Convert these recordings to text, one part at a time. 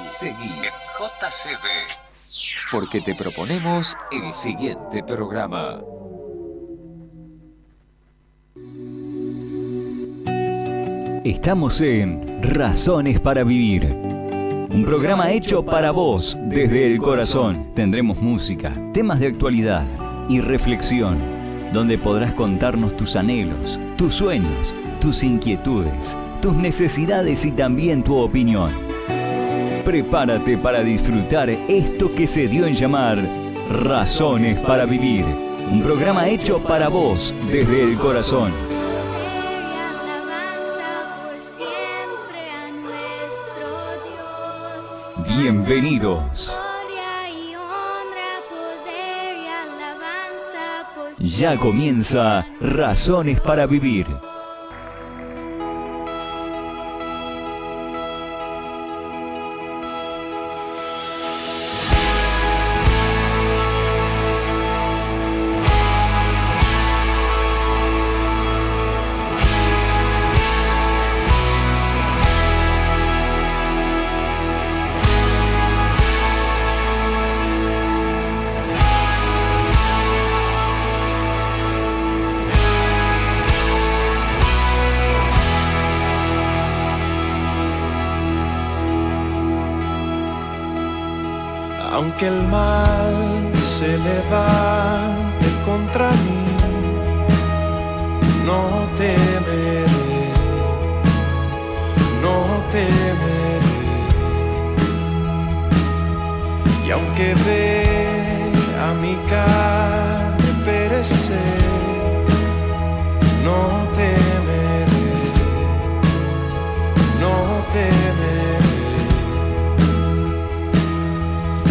Seguí en JCB, porque te proponemos el siguiente programa. Estamos en Razones para Vivir, un programa hecho para vos desde el corazón. Tendremos música, temas de actualidad y reflexión, donde podrás contarnos tus anhelos, tus sueños, tus inquietudes, tus necesidades y también tu opinión. Prepárate para disfrutar esto que se dio en llamar Razones para Vivir, un programa hecho para vos desde el corazón. Bienvenidos. Ya comienza Razones para Vivir. Aunque el mal se levante contra mí, no temeré, no temeré. Y aunque vea mi carne perecer, no temeré, no temeré.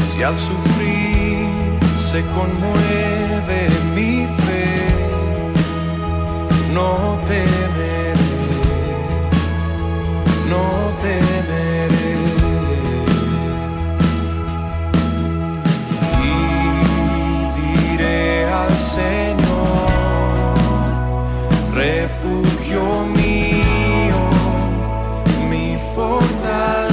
Si al sufrir se conmueve mi fe, no temeré, no temeré. Y diré al Señor, refugio mío, mi fortaleza.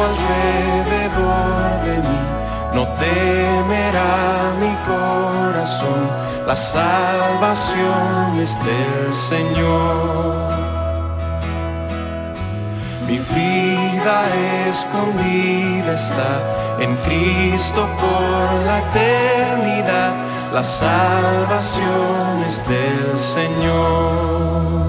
Alrededor de mí, no temerá mi corazón, la salvación es del Señor. Mi vida escondida está en Cristo por la eternidad, la salvación es del Señor.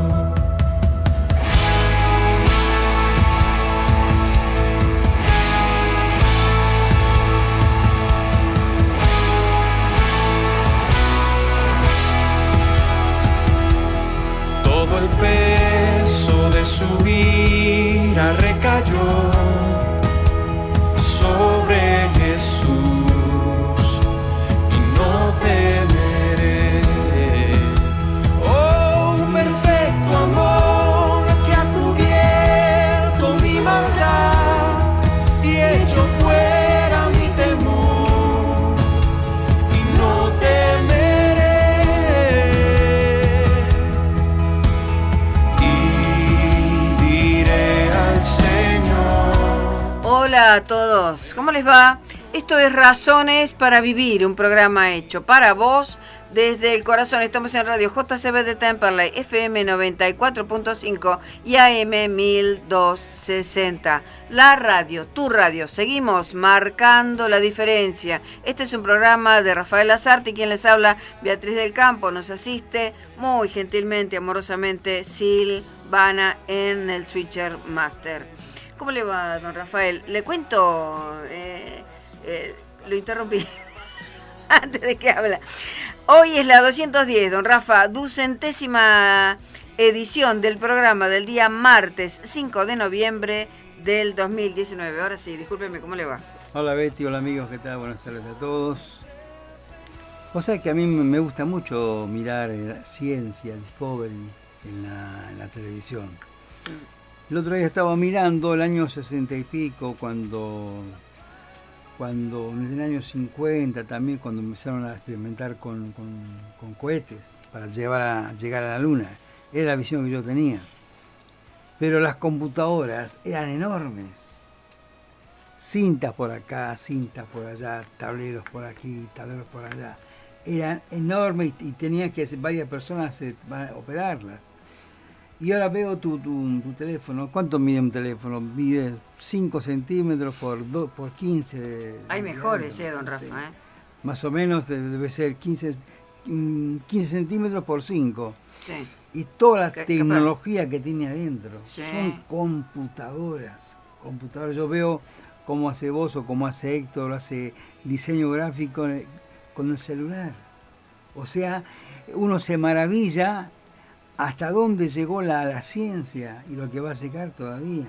El peso de su ira recayó sobre Jesús y no temeré. Oh, perfecto amor que ha cubierto mi maldad y hecho fuera mi temor y no temeré. Hola a todos, ¿cómo les va? Esto es Razones para Vivir, un programa hecho para vos desde el corazón. Estamos en Radio JCB de Temperley, FM 94.5 y AM 1260. La radio, tu radio. Seguimos marcando la diferencia. Este es un programa de Rafael Lazarte, quien les habla, Beatriz del Campo. Nos asiste muy gentilmente, amorosamente, Silvana en el Switcher Master. ¿Cómo le va, don Rafael? Le cuento, lo interrumpí antes de que habla. Hoy es la 210, don Rafa, 200ª edición del programa del día martes 5 de noviembre del 2019. Ahora sí, discúlpeme, ¿cómo le va? Hola Betty, hola amigos, ¿qué tal? Buenas tardes a todos. O sea que a mí me gusta mucho mirar ciencia, Discovery, en la televisión. El otro día estaba mirando el año 60 y pico, cuando en el año 50 también, cuando empezaron a experimentar con cohetes para llegar a la luna. Era la visión que yo tenía. Pero las computadoras eran enormes. Cintas por acá, cintas por allá, tableros por aquí, tableros por allá. Eran enormes y tenían que varias personas operarlas. Y ahora veo tu teléfono. ¿Cuánto mide un teléfono? Mide 5 centímetros por 15. Hay mejores, don Rafa. Sí. Más o menos debe ser 15 centímetros por 5. Sí. Y toda la tecnología que tiene adentro. Sí. Son computadoras. Yo veo cómo hace vos o cómo hace Héctor, hace diseño gráfico con el celular. O sea, uno se maravilla hasta dónde llegó la ciencia y lo que va a llegar todavía.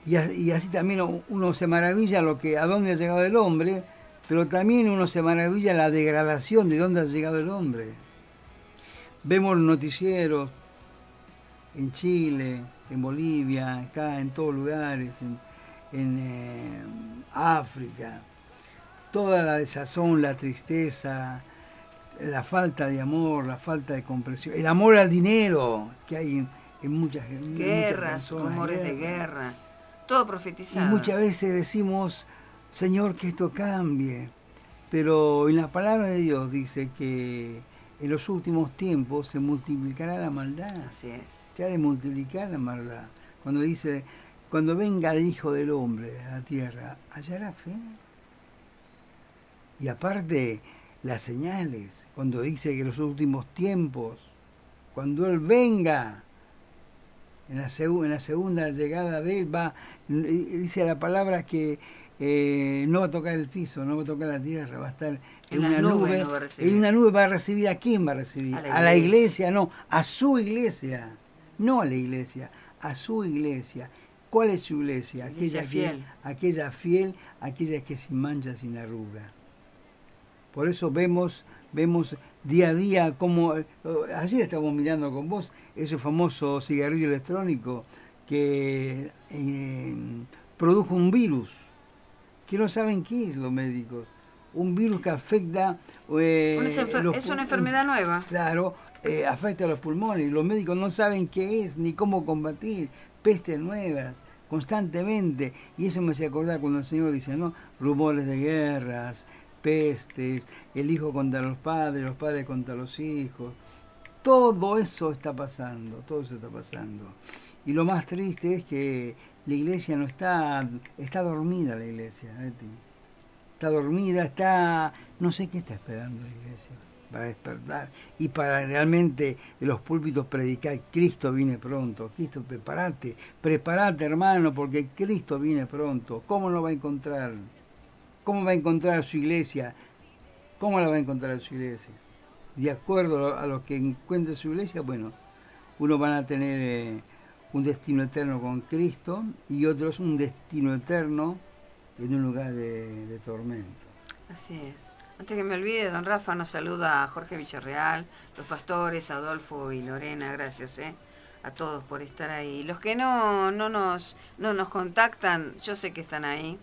Y así también uno se maravilla a dónde ha llegado el hombre, pero también uno se maravilla la degradación de dónde ha llegado el hombre. Vemos los noticieros en Chile, en Bolivia, acá en todos lugares, en África. Toda la desazón, la tristeza, la falta de amor, la falta de comprensión, el amor al dinero que hay en muchas guerras, rumores de guerra, todo profetizado. Y muchas veces decimos, Señor, que esto cambie, pero en la palabra de Dios dice que en los últimos tiempos se multiplicará la maldad. Así es. Se ha de multiplicar la maldad. Cuando dice, cuando venga el Hijo del Hombre a la tierra, ¿hallará fe? Y aparte, las señales, cuando dice que en los últimos tiempos, cuando Él venga, en la segunda llegada de Él, dice la palabra que no va a tocar el piso, no va a tocar la tierra, va a estar en una nube. En una nube va a recibir, ¿a quién va a recibir? A la iglesia, no, a su iglesia, no a la iglesia, a su iglesia. ¿Cuál es su iglesia? Aquella fiel, aquella que sin mancha, sin arruga. Por eso vemos día a día como ayer estábamos mirando con vos ese famoso cigarrillo electrónico que produjo un virus que no saben qué es los médicos, un virus que afecta es una enfermedad nueva. Claro, afecta a los pulmones y los médicos no saben qué es ni cómo combatir, pestes nuevas constantemente, y eso me hace acordar cuando el Señor dice, ¿no? Rumores de guerras, pestes, el hijo contra los padres contra los hijos. Todo eso está pasando. Y lo más triste es que la iglesia está dormida la iglesia, Betty. Está dormida, no sé qué está esperando la iglesia para despertar y para realmente en los púlpitos predicar, Cristo viene pronto. Cristo, prepárate hermano, porque Cristo viene pronto. ¿Cómo lo va a encontrar? ¿Cómo va a encontrar su iglesia? ¿Cómo la va a encontrar su iglesia? De acuerdo a lo que encuentre su iglesia, bueno, unos van a tener un destino eterno con Cristo y otros un destino eterno en un lugar de tormento. Así es. Antes que me olvide, don Rafa nos saluda a Jorge Villarreal, los pastores, Adolfo y Lorena, gracias a todos por estar ahí. Los que no nos contactan, yo sé que están ahí.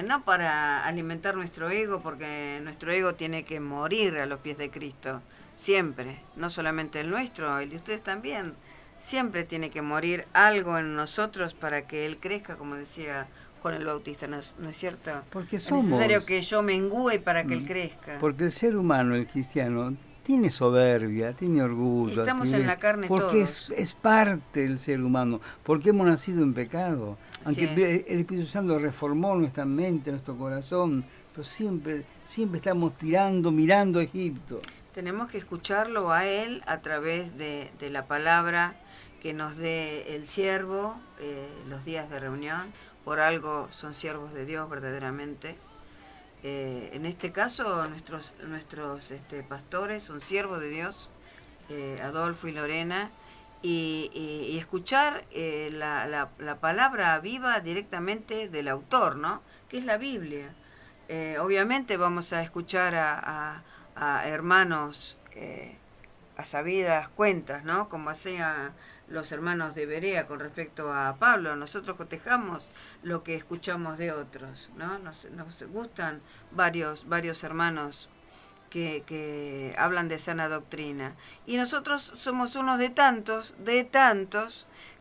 No para alimentar nuestro ego, porque nuestro ego tiene que morir a los pies de Cristo, siempre, no solamente el nuestro, el de ustedes también, siempre tiene que morir algo en nosotros para que Él crezca, como decía Juan el Bautista, ¿no es cierto? Porque es necesario que yo mengüe para que Él crezca. Porque el ser humano, el cristiano, tiene soberbia, tiene orgullo. Estamos en la carne porque todos. Porque es parte del ser humano, porque hemos nacido en pecado. Aunque el Espíritu Santo reformó nuestra mente, nuestro corazón, pero siempre estamos mirando a Egipto. Tenemos que escucharlo a Él a través de la palabra que nos dé el siervo, los días de reunión. Por algo son siervos de Dios verdaderamente. En este caso, nuestros pastores son siervos de Dios, Adolfo y Lorena, y escuchar la palabra viva directamente del autor, ¿no? Que es la Biblia. Obviamente vamos a escuchar a hermanos a sabidas cuentas, ¿no? Como hacían los hermanos de Berea con respecto a Pablo. Nosotros cotejamos lo que escuchamos de otros, ¿no? Nos gustan varios hermanos que hablan de sana doctrina. Y nosotros somos unos de tantos,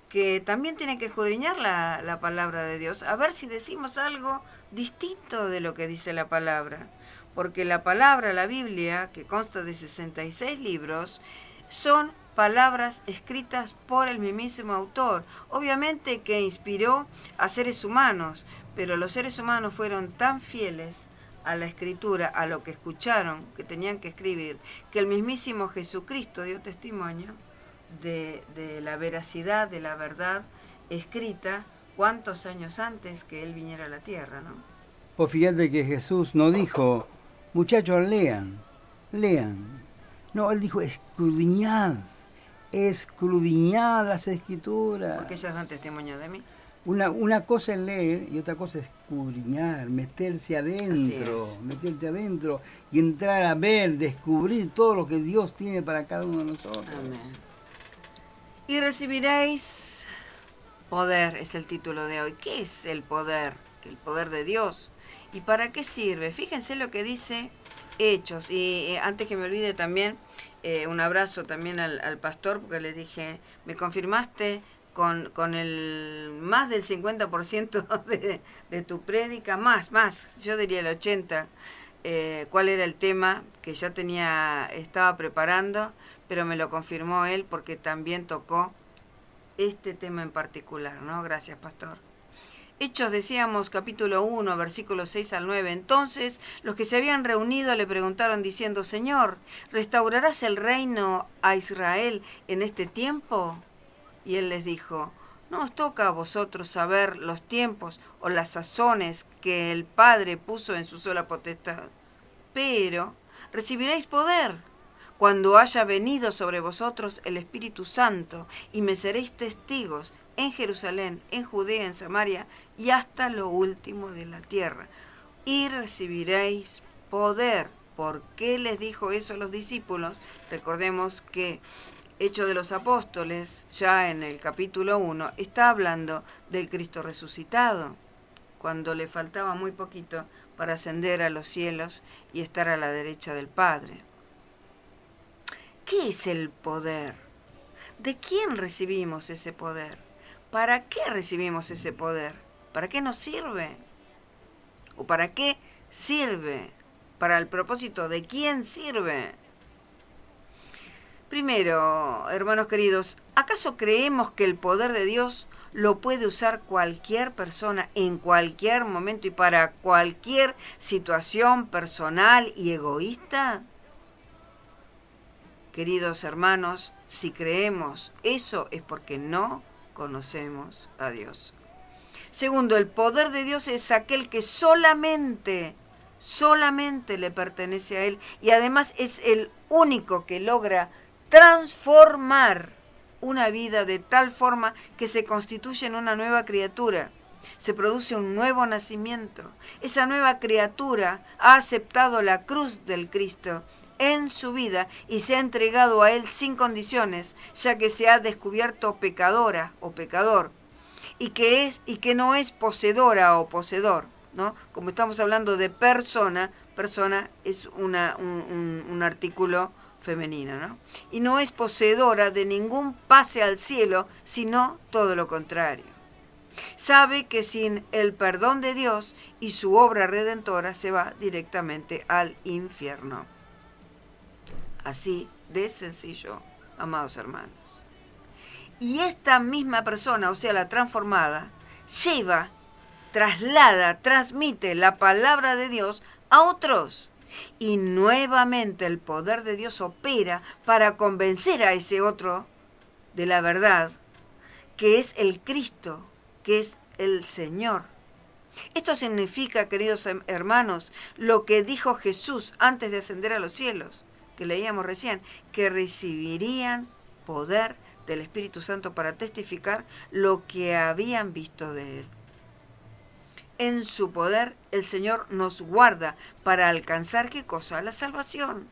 que también tienen que escudriñar la palabra de Dios, a ver si decimos algo distinto de lo que dice la palabra. Porque la palabra, la Biblia, que consta de 66 libros, son palabras escritas por el mismísimo autor. Obviamente que inspiró a seres humanos, pero los seres humanos fueron tan fieles a la escritura, a lo que escucharon, que tenían que escribir, que el mismísimo Jesucristo dio testimonio de la veracidad, de la verdad escrita, cuántos años antes que Él viniera a la tierra, ¿no? Pues fíjate que Jesús no dijo, muchachos, lean. No, Él dijo, escudriñad las Escrituras. Porque ellas dan testimonio de mí. Una cosa es leer y otra cosa es escudriñar, meterte adentro y entrar a ver, descubrir todo lo que Dios tiene para cada uno de nosotros. Amén. Y recibiréis poder, es el título de hoy. ¿Qué es el poder? El poder de Dios. ¿Y para qué sirve? Fíjense lo que dice Hechos. Y antes que me olvide también, un abrazo también al pastor, porque le dije, me confirmaste con el más del 50% de tu prédica, más, yo diría el 80%, cuál era el tema que ya estaba preparando, pero me lo confirmó él porque también tocó este tema en particular, ¿no? Gracias, pastor. Hechos, decíamos, capítulo 1, versículos 6 al 9. Entonces, los que se habían reunido le preguntaron diciendo, Señor, ¿restaurarás el reino a Israel en este tiempo? Y él les dijo, no os toca a vosotros saber los tiempos o las sazones que el Padre puso en su sola potestad, pero recibiréis poder cuando haya venido sobre vosotros el Espíritu Santo, y me seréis testigos en Jerusalén, en Judea, en Samaria y hasta lo último de la tierra. Y recibiréis poder. ¿Por qué les dijo eso a los discípulos? Recordemos que Hechos de los Apóstoles, ya en el capítulo 1, está hablando del Cristo resucitado, cuando le faltaba muy poquito para ascender a los cielos y estar a la derecha del Padre. ¿Qué es el poder? ¿De quién recibimos ese poder? ¿Para qué recibimos ese poder? ¿Para qué nos sirve? ¿O para qué sirve? ¿Para el propósito de quién sirve? Primero, hermanos queridos, ¿acaso creemos que el poder de Dios lo puede usar cualquier persona en cualquier momento y para cualquier situación personal y egoísta? Queridos hermanos, si creemos eso es porque no conocemos a Dios. Segundo, el poder de Dios es aquel que solamente le pertenece a Él y además es el único que logra transformar una vida de tal forma que se constituye en una nueva criatura. Se produce un nuevo nacimiento. Esa nueva criatura ha aceptado la cruz del Cristo en su vida y se ha entregado a Él sin condiciones, ya que se ha descubierto pecadora o pecador, y que no es poseedora o poseedor, ¿no? Como estamos hablando de persona es un artículo femenino, ¿no? Y no es poseedora de ningún pase al cielo, sino todo lo contrario. Sabe que sin el perdón de Dios y su obra redentora se va directamente al infierno. Así de sencillo, amados hermanos. Y esta misma persona, o sea, la transformada, transmite la palabra de Dios a otros. Y nuevamente el poder de Dios opera para convencer a ese otro de la verdad, que es el Cristo, que es el Señor. Esto significa, queridos hermanos, lo que dijo Jesús antes de ascender a los cielos, que leíamos recién, que recibirían poder del Espíritu Santo para testificar lo que habían visto de Él. En su poder el Señor nos guarda para alcanzar, ¿qué cosa? La salvación.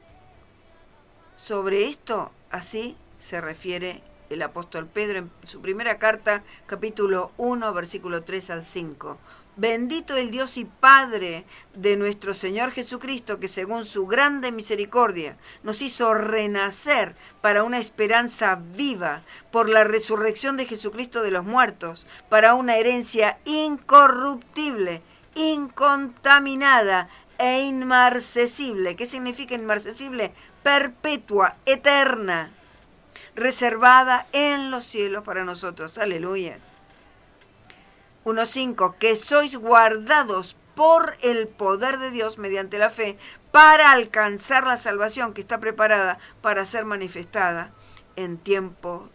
sobre esto, así se refiere el apóstol Pedro en su primera carta, capítulo 1, versículo 3 al 5. Bendito el Dios y Padre de nuestro Señor Jesucristo, que según su grande misericordia nos hizo renacer para una esperanza viva por la resurrección de Jesucristo de los muertos, para una herencia incorruptible, incontaminada e inmarcesible. ¿Qué significa inmarcesible? Perpetua, eterna, reservada en los cielos para nosotros. Aleluya. 1.5, que sois guardados por el poder de Dios mediante la fe para alcanzar la salvación que está preparada para ser manifestada en tiempo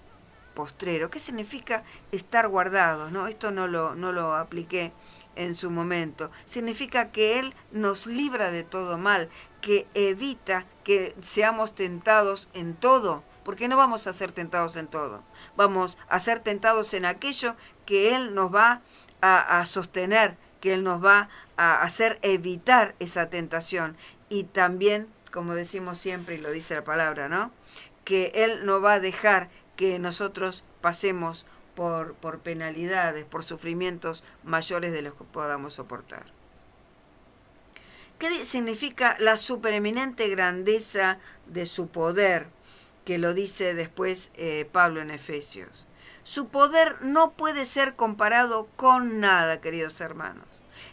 postrero. ¿Qué significa estar guardados? ¿No? Esto no lo apliqué en su momento. Significa que Él nos libra de todo mal, que evita que seamos tentados en todo, porque no vamos a ser tentados en todo. Vamos a ser tentados en aquello que Él nos va a sostener, que Él nos va a hacer evitar esa tentación. Y también, como decimos siempre, y lo dice la palabra, ¿no? Que Él no va a dejar que nosotros pasemos por penalidades, por sufrimientos mayores de los que podamos soportar. ¿Qué significa la supereminente grandeza de su poder? Que lo dice después Pablo en Efesios. Su poder no puede ser comparado con nada, queridos hermanos.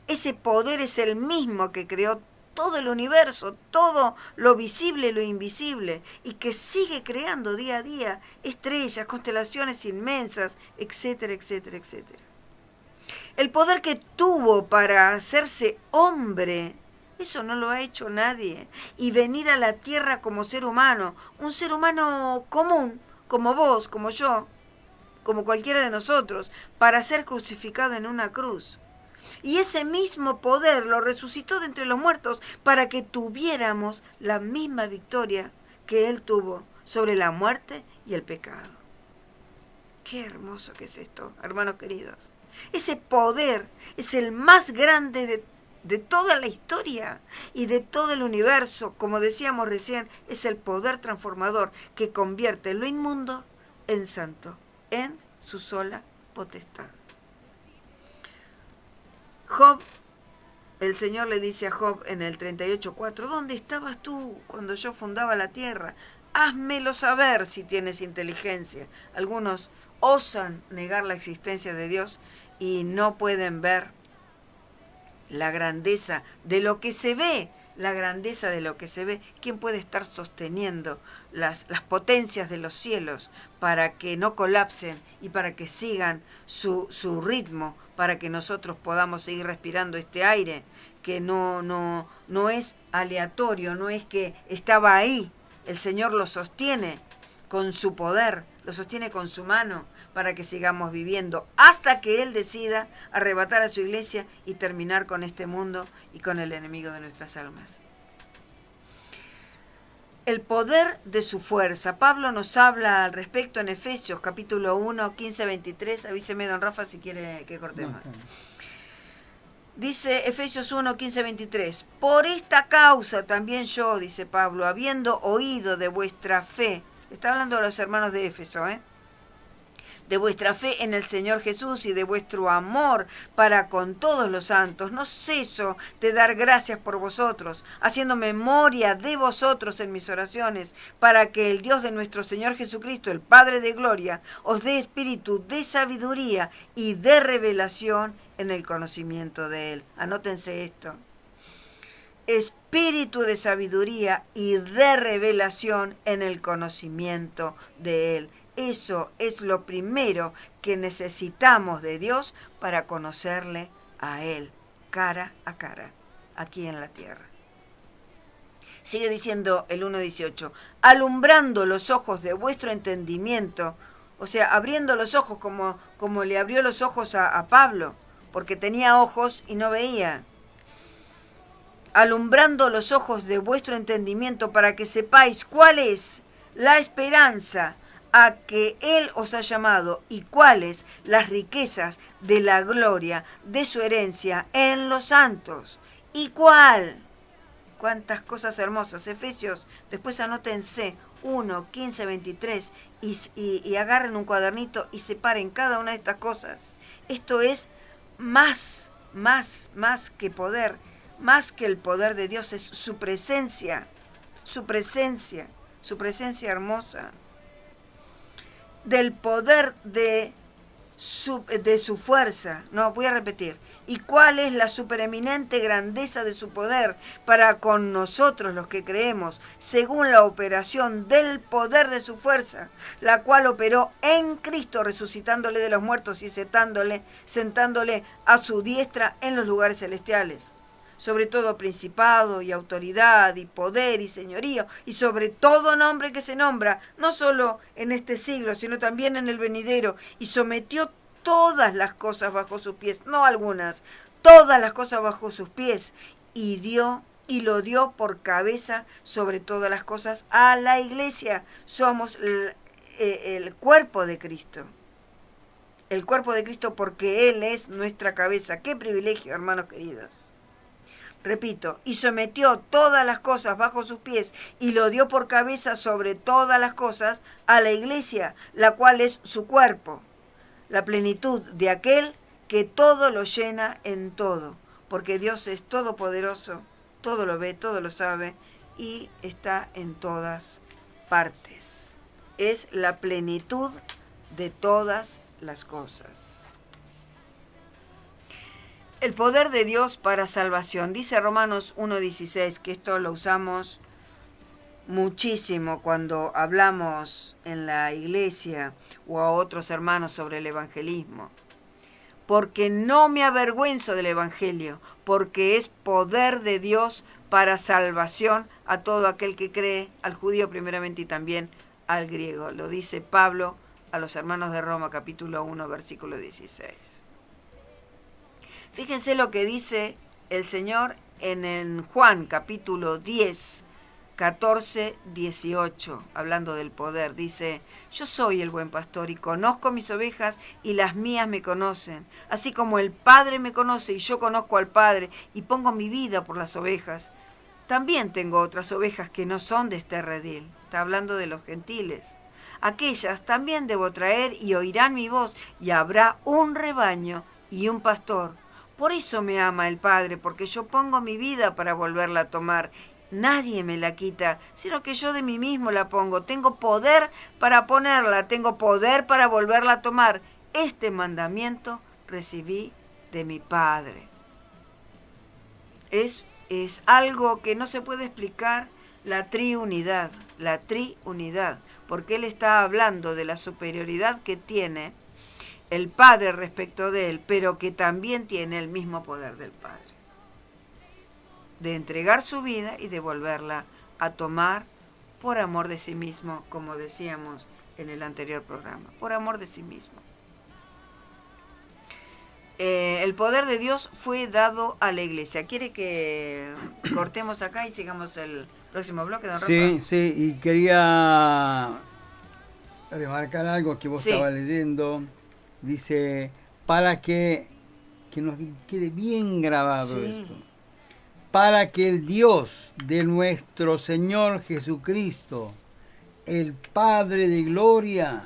Ese poder es el mismo que creó todo el universo, todo lo visible y lo invisible, y que sigue creando día a día estrellas, constelaciones inmensas, etcétera, etcétera, etcétera. El poder que tuvo para hacerse hombre, eso no lo ha hecho nadie. Y venir a la tierra como ser humano, un ser humano común, como vos, como yo, como cualquiera de nosotros, para ser crucificado en una cruz. Y ese mismo poder lo resucitó de entre los muertos para que tuviéramos la misma victoria que Él tuvo sobre la muerte y el pecado. Qué hermoso que es esto, hermanos queridos. Ese poder es el más grande de toda la historia y de todo el universo. Como decíamos recién, es el poder transformador que convierte lo inmundo en santo, en su sola potestad. Job, el Señor le dice a Job en el 38:4, ¿dónde estabas tú cuando yo fundaba la tierra? Házmelo saber si tienes inteligencia. Algunos osan negar la existencia de Dios y no pueden ver la grandeza de lo que se ve, la grandeza de lo que se ve. ¿Quién puede estar sosteniendo las potencias de los cielos para que no colapsen y para que sigan su ritmo, para que nosotros podamos seguir respirando este aire que no es aleatorio, no es que estaba ahí? El Señor lo sostiene con su poder, lo sostiene con su mano para que sigamos viviendo hasta que Él decida arrebatar a su iglesia y terminar con este mundo y con el enemigo de nuestras almas. El poder de su fuerza. Pablo nos habla al respecto en Efesios capítulo 1, 15-23. Avíseme, don Rafa, si quiere que cortemos. No, dice Efesios 1, 15-23. Por esta causa también yo, dice Pablo, habiendo oído de vuestra fe, está hablando de los hermanos de Éfeso, de vuestra fe en el Señor Jesús y de vuestro amor para con todos los santos, no ceso de dar gracias por vosotros, haciendo memoria de vosotros en mis oraciones, para que el Dios de nuestro Señor Jesucristo, el Padre de gloria, os dé espíritu de sabiduría y de revelación en el conocimiento de Él. Anótense esto. Espíritu de sabiduría y de revelación en el conocimiento de Él. Eso es lo primero que necesitamos de Dios para conocerle a Él, cara a cara, aquí en la tierra. Sigue diciendo el 1:18, alumbrando los ojos de vuestro entendimiento, o sea, abriendo los ojos como le abrió los ojos a Pablo, porque tenía ojos y no veía. Alumbrando los ojos de vuestro entendimiento para que sepáis cuál es la esperanza a que Él os ha llamado y cuáles las riquezas de la gloria de su herencia en los santos. ¿Y cuál? Cuántas cosas hermosas. Efesios, después anótense 1, 15, 23 y agarren un cuadernito y separen cada una de estas cosas. Esto es más que poder, más que el poder de Dios, es su presencia hermosa, del poder de su fuerza. No, voy a repetir. ¿Y cuál es la supereminente grandeza de su poder para con nosotros los que creemos, según la operación del poder de su fuerza, la cual operó en Cristo, resucitándole de los muertos y sentándole a su diestra en los lugares celestiales? Sobre todo principado y autoridad y poder y señorío, y sobre todo nombre que se nombra, no solo en este siglo, sino también en el venidero, y sometió todas las cosas bajo sus pies, no algunas, todas las cosas bajo sus pies, y lo dio por cabeza sobre todas las cosas a la iglesia. Somos el cuerpo de Cristo. El cuerpo de Cristo, porque Él es nuestra cabeza. ¡Qué privilegio, hermanos queridos! Repito, y sometió todas las cosas bajo sus pies y lo dio por cabeza sobre todas las cosas a la iglesia, la cual es su cuerpo, la plenitud de aquel que todo lo llena en todo, porque Dios es todopoderoso, todo lo ve, todo lo sabe y está en todas partes. Es la plenitud de todas las cosas. El poder de Dios para salvación. Dice Romanos 1:16, que esto lo usamos muchísimo cuando hablamos en la iglesia o a otros hermanos sobre el evangelismo. Porque no me avergüenzo del evangelio, porque es poder de Dios para salvación a todo aquel que cree, al judío primeramente y también al griego. Lo dice Pablo a los hermanos de Roma, capítulo 1, versículo 16. Fíjense lo que dice el Señor en Juan capítulo 10, 14, 18, hablando del poder. Dice: yo soy el buen pastor y conozco mis ovejas y las mías me conocen, así como el Padre me conoce y yo conozco al Padre y pongo mi vida por las ovejas. También tengo otras ovejas que no son de este redil. Está hablando de los gentiles. Aquellas también debo traer y oirán mi voz, y habrá un rebaño y un pastor. Por eso me ama el Padre, porque yo pongo mi vida para volverla a tomar. Nadie me la quita, sino que yo de mí mismo la pongo. Tengo poder para ponerla, tengo poder para volverla a tomar. Este mandamiento recibí de mi Padre. Es algo que no se puede explicar, la triunidad, porque Él está hablando de la superioridad que tiene el Padre respecto de Él, pero que también tiene el mismo poder del Padre, de entregar su vida y de volverla a tomar por amor de sí mismo, como decíamos en el anterior programa, por amor de sí mismo. El poder de Dios fue dado a la iglesia. ¿Quiere que cortemos acá y sigamos el próximo bloque, don Rafa? Sí, y quería remarcar algo que vos estabas leyendo. Dice, para que nos quede bien grabado esto, para que el Dios de nuestro Señor Jesucristo, el Padre de gloria,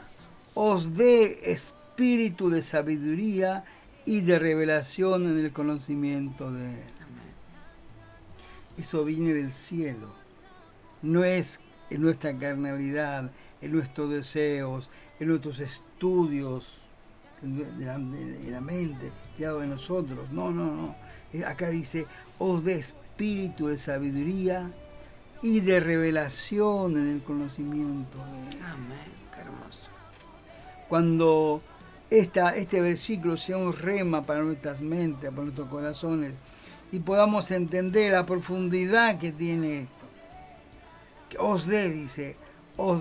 os dé espíritu de sabiduría y de revelación en el conocimiento de Él. Eso viene del cielo, no es en nuestra carnalidad, en nuestros deseos, en nuestros estudios, en la mente, creado de nosotros. No. Acá dice, os dé espíritu de sabiduría y de revelación en el conocimiento de Él. Amén, qué hermoso. Cuando este versículo sea un rema para nuestras mentes, para nuestros corazones, y podamos entender la profundidad que tiene esto. Que os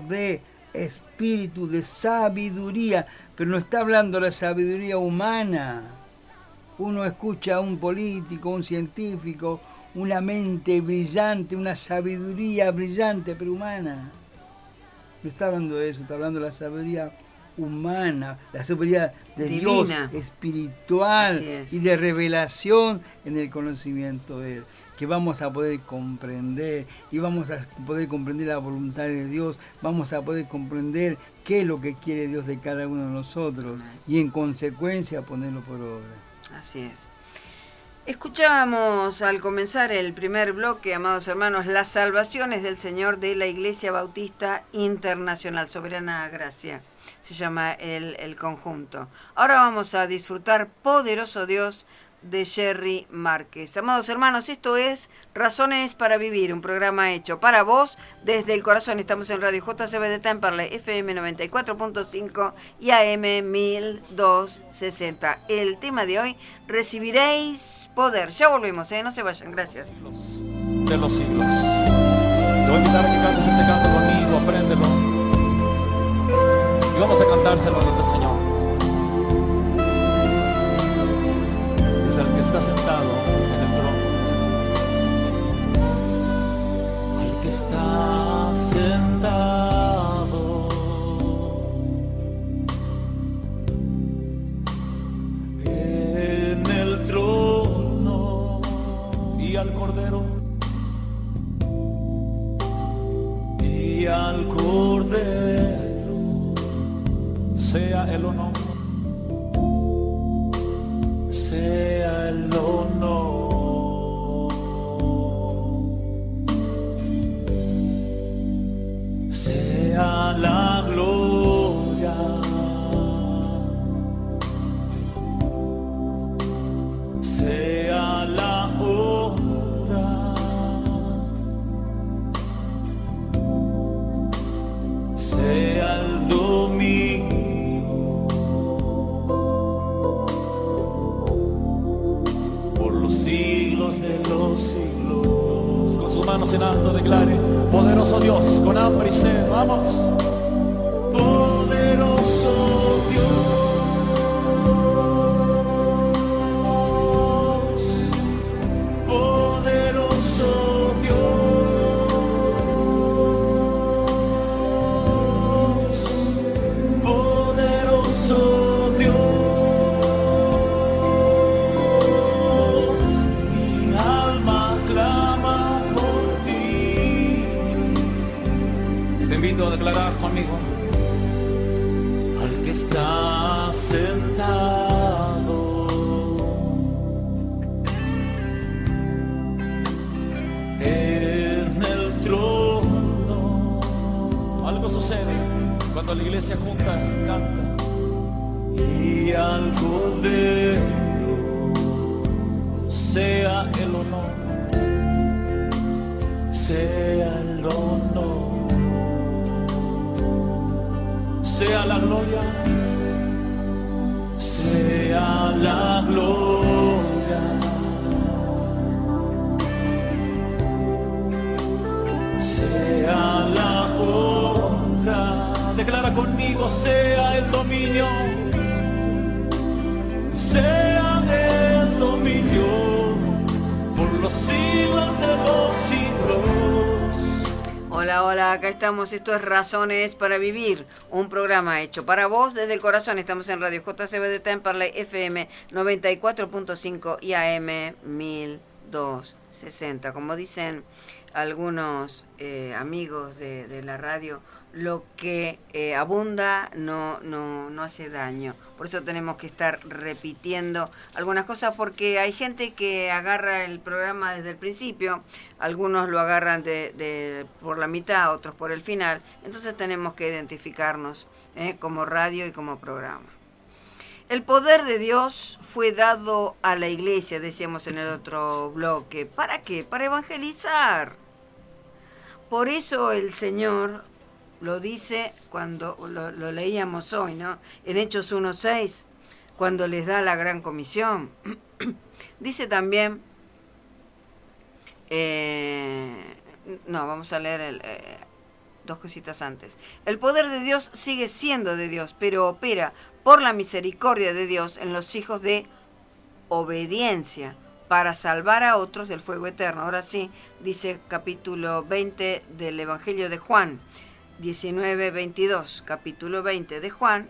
dé espíritu de sabiduría, pero no está hablando de la sabiduría humana. Uno escucha a un político, un científico, una mente brillante, una sabiduría brillante, pero humana. No está hablando de eso, está hablando de la sabiduría humana, la sabiduría de divina, Dios, espiritual y de revelación en el conocimiento de Él. que vamos a poder comprender y vamos a poder comprender la voluntad de Dios, vamos a poder comprender qué es lo que quiere Dios de cada uno de nosotros y en consecuencia ponerlo por obra. Así es. Escuchábamos al comenzar el primer bloque, amados hermanos, las salvaciones del Señor de la Iglesia Bautista Internacional, Soberana Gracia, se llama el conjunto. Ahora vamos a disfrutar Poderoso Dios de Jerry Márquez. Amados hermanos, esto es Razones para Vivir, un programa hecho para vos desde el corazón. Estamos en Radio JCB de Temperley, FM 94.5 y AM 1260. El tema de hoy, recibiréis poder. Ya volvemos, no se vayan, gracias. De los siglos. Te voy a invitar a que cantes este canto conmigo, apréndelo. Y vamos a cantárselo a nuestro Señor. Es el que está sentado en el trono. El que está sentado en el trono y al Cordero. Y al Cordero sea el honor, sea el honor, sea la gloria, sea la honra, sea el dominio de los siglos. Con sus manos en alto declare: poderoso Dios, con hambre y sed, vamos. Poderoso Dios, poderoso Dios, poderoso Dios. A declarar conmigo al que está sentado en el trono. Algo sucede cuando la iglesia junta canta. Y al Cordero sea el honor, sea el honor, sea la gloria, sea la gloria, sea la honra. Declara conmigo: sea el dominio, sea el dominio por los siglos de los siglos. Hola, hola, acá estamos. Esto es Razones para Vivir, un programa hecho para vos desde el corazón. Estamos en Radio JCB de Temperley, FM 94.5 y AM 1260. Como dicen algunos amigos de la radio, lo que abunda no hace daño. Por eso tenemos que estar repitiendo algunas cosas, porque hay gente que agarra el programa desde el principio, algunos lo agarran por la mitad, otros por el final. Entonces tenemos que identificarnos como radio y como programa. El poder de Dios fue dado a la iglesia, decíamos en el otro bloque. ¿Para qué? Para evangelizar. Por eso el Señor lo dice cuando lo leíamos hoy, ¿no? En Hechos 1:6, cuando les da la gran comisión. Dice también, vamos a leer dos cositas antes. El poder de Dios sigue siendo de Dios, pero opera por la misericordia de Dios en los hijos de obediencia, para salvar a otros del fuego eterno. Ahora sí, dice capítulo 20 del Evangelio de Juan, 19-22, capítulo 20 de Juan,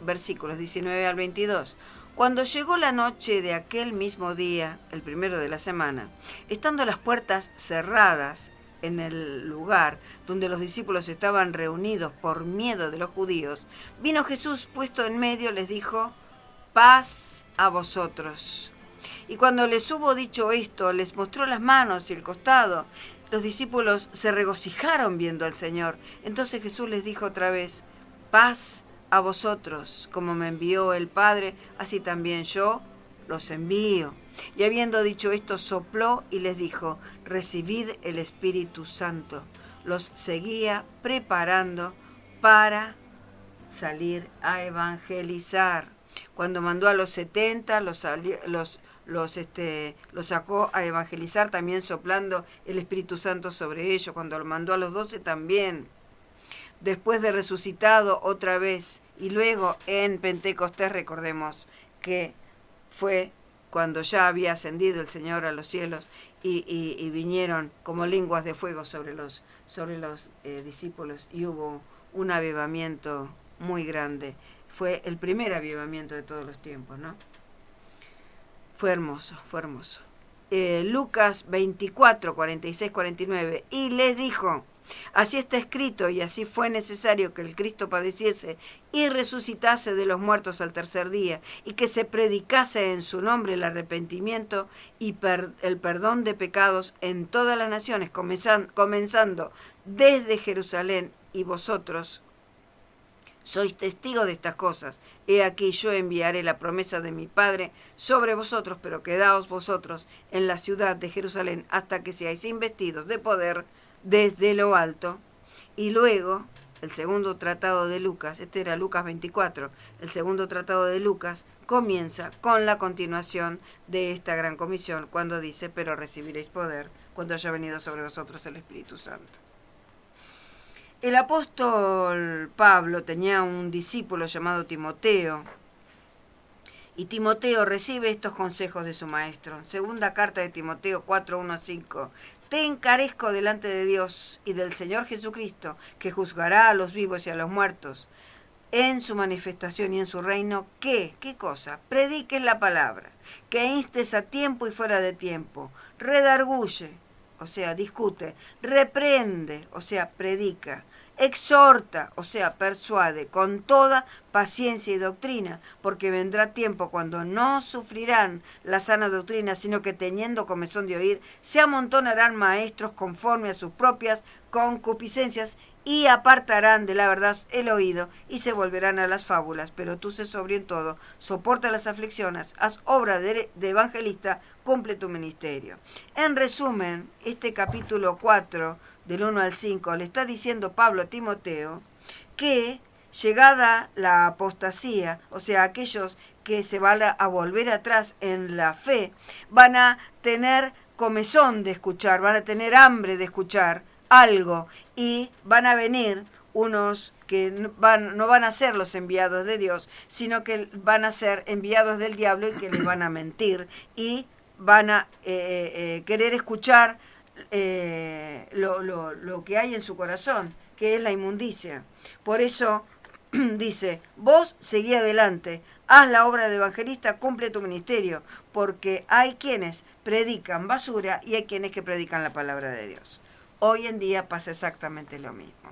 versículos 19 al 22. Cuando llegó la noche de aquel mismo día, el primero de la semana, estando las puertas cerradas en el lugar donde los discípulos estaban reunidos por miedo de los judíos, vino Jesús puesto en medio, les dijo: paz a vosotros. Y cuando les hubo dicho esto, les mostró las manos y el costado. Los discípulos se regocijaron viendo al Señor. Entonces Jesús les dijo otra vez: paz a vosotros, como me envió el Padre, así también yo los envío. Y habiendo dicho esto, sopló y les dijo: recibid el Espíritu Santo. Los seguía preparando para salir a evangelizar. Cuando mandó a los 70, los sacó a evangelizar, también soplando el Espíritu Santo sobre ellos. Cuando lo mandó a los 12 también. Después de resucitado otra vez, y luego en Pentecostés, recordemos que fue cuando ya había ascendido el Señor a los cielos y vinieron como lenguas de fuego sobre los discípulos, y hubo un avivamiento muy grande. Fue el primer avivamiento de todos los tiempos, ¿no? Fue hermoso, fue hermoso. Lucas 24, 46, 49. Y les dijo: así está escrito, y así fue necesario que el Cristo padeciese y resucitase de los muertos al tercer día, y que se predicase en su nombre el arrepentimiento y el perdón de pecados en todas las naciones, comenzando desde Jerusalén. Y vosotros sois testigos de estas cosas. He aquí, yo enviaré la promesa de mi Padre sobre vosotros, pero quedaos vosotros en la ciudad de Jerusalén hasta que seáis investidos de poder desde lo alto. Y luego, el segundo tratado de Lucas, este era Lucas 24, el segundo tratado de Lucas comienza con la continuación de esta gran comisión, cuando dice: pero recibiréis poder cuando haya venido sobre vosotros el Espíritu Santo. El apóstol Pablo tenía un discípulo llamado Timoteo, y Timoteo recibe estos consejos de su maestro. Segunda carta de Timoteo 4, 1, 5. Te encarezco delante de Dios y del Señor Jesucristo, que juzgará a los vivos y a los muertos en su manifestación y en su reino, ¿qué cosa? Prediques la palabra, que instes a tiempo y fuera de tiempo, redarguye, o sea, discute, reprende, o sea, predica, exhorta, o sea, persuade, con toda paciencia y doctrina, porque vendrá tiempo cuando no sufrirán la sana doctrina, sino que teniendo comezón de oír, se amontonarán maestros conforme a sus propias concupiscencias, y apartarán de la verdad el oído, y se volverán a las fábulas. Pero tú sé sobrio en todo, soporta las aflicciones, haz obra de evangelista, cumple tu ministerio. En resumen, este capítulo 4, del 1 al 5, le está diciendo Pablo a Timoteo que, llegada la apostasía, o sea, aquellos que se van a volver atrás en la fe, van a tener comezón de escuchar, van a tener hambre de escuchar algo, y van a venir unos que no van a ser los enviados de Dios, sino que van a ser enviados del diablo, y que les van a mentir y van a querer escuchar lo que hay en su corazón, que es la inmundicia. Por eso dice: vos seguí adelante, haz la obra de evangelista, cumple tu ministerio, porque hay quienes predican basura y hay quienes que predican la palabra de Dios. Hoy en día pasa exactamente lo mismo.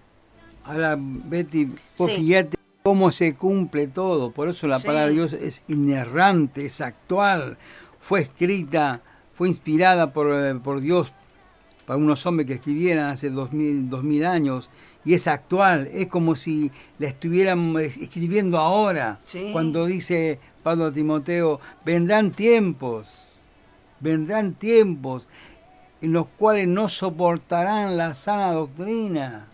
Ahora, Betty, vos Sí. fíjate cómo se cumple todo. Por eso la Sí. palabra de Dios es inerrante, es actual. Fue escrita, fue inspirada por Dios para unos hombres que escribieran hace 2000 años. Y es actual, es como si la estuvieran escribiendo ahora. Sí. Cuando dice Pablo a Timoteo: vendrán tiempos en los cuales no soportarán la sana doctrina,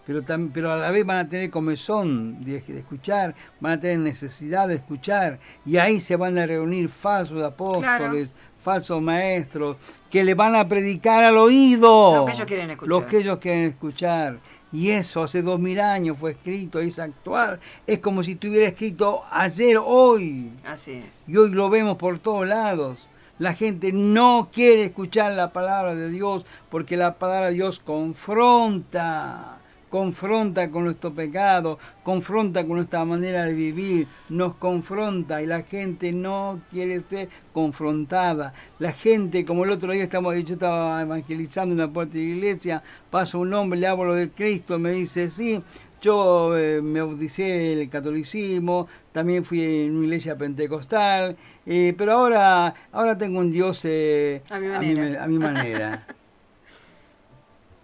pero a la vez van a tener comezón de escuchar, van a tener necesidad de escuchar, y ahí se van a reunir falsos apóstoles, Claro. falsos maestros, que le van a predicar al oído Lo que ellos quieren escuchar. lo que ellos quieren escuchar. Y eso hace 2000 años fue escrito, es actual, es como si estuviera escrito ayer, hoy, Así es. y hoy lo vemos por todos lados. La gente no quiere escuchar la palabra de Dios, porque la palabra de Dios confronta confronta con nuestro pecado, confronta con nuestra manera de vivir, nos confronta y la gente no quiere ser confrontada. La gente, como el otro día yo estaba evangelizando en la puerta de la iglesia, pasa un hombre, le hablo de Cristo, me dice, sí, yo me bauticé en el catolicismo, también fui en una iglesia pentecostal, pero ahora tengo un Dios a mi manera.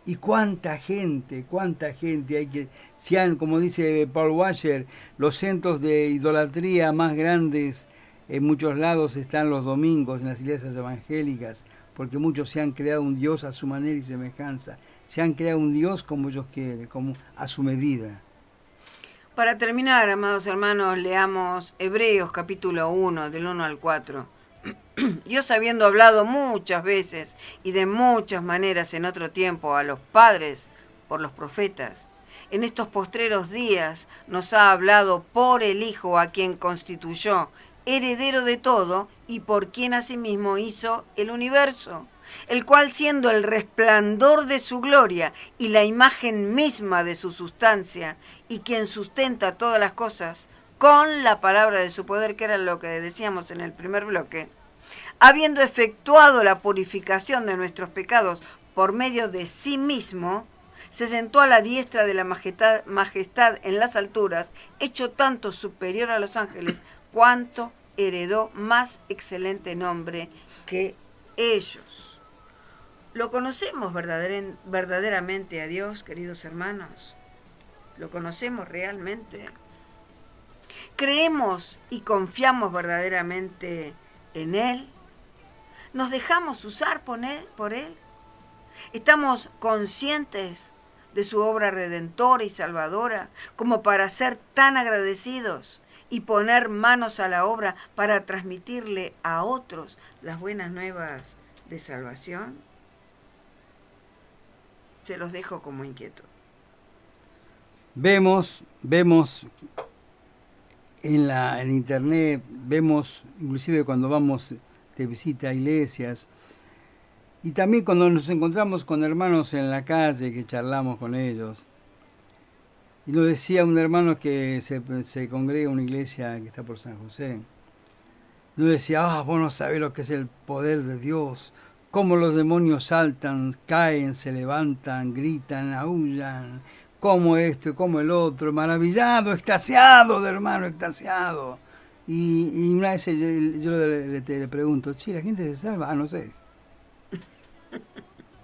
Y cuánta gente hay que, sean, como dice Paul Washer, los centros de idolatría más grandes en muchos lados están los domingos en las iglesias evangélicas, porque muchos se han creado un Dios a su manera y semejanza. Se han creado un Dios como ellos quieren, como a su medida. Para terminar, amados hermanos, leamos Hebreos capítulo 1, del 1 al 4. Dios, habiendo hablado muchas veces y de muchas maneras en otro tiempo a los padres por los profetas, en estos postreros días nos ha hablado por el Hijo, a quien constituyó heredero de todo y por quien asimismo hizo el universo, el cual, siendo el resplandor de su gloria y la imagen misma de su sustancia, y quien sustenta todas las cosas con la palabra de su poder, que era lo que decíamos en el primer bloque, habiendo efectuado la purificación de nuestros pecados por medio de sí mismo, se sentó a la diestra de la majestad en las alturas, hecho tanto superior a los ángeles, cuanto heredó más excelente nombre que ellos. ¿Lo conocemos verdaderamente a Dios, queridos hermanos? ¿Lo conocemos realmente? ¿Creemos y confiamos verdaderamente en Él? ¿Nos dejamos usar por Él? ¿Estamos conscientes de su obra redentora y salvadora como para ser tan agradecidos y poner manos a la obra para transmitirle a otros las buenas nuevas de salvación? Se los dejo como inquietud. Vemos en internet, vemos inclusive cuando vamos de visita a iglesias, y también cuando nos encontramos con hermanos en la calle que charlamos con ellos. Y nos decía un hermano que se congrega en una iglesia que está por San José, nos decía, vos no sabés lo que es el poder de Dios, cómo los demonios saltan, caen, se levantan, gritan, aullan, como esto, como el otro, maravillado, extasiado de hermano, extasiado. Y una vez yo le pregunto, ¿la gente se salva? No sé.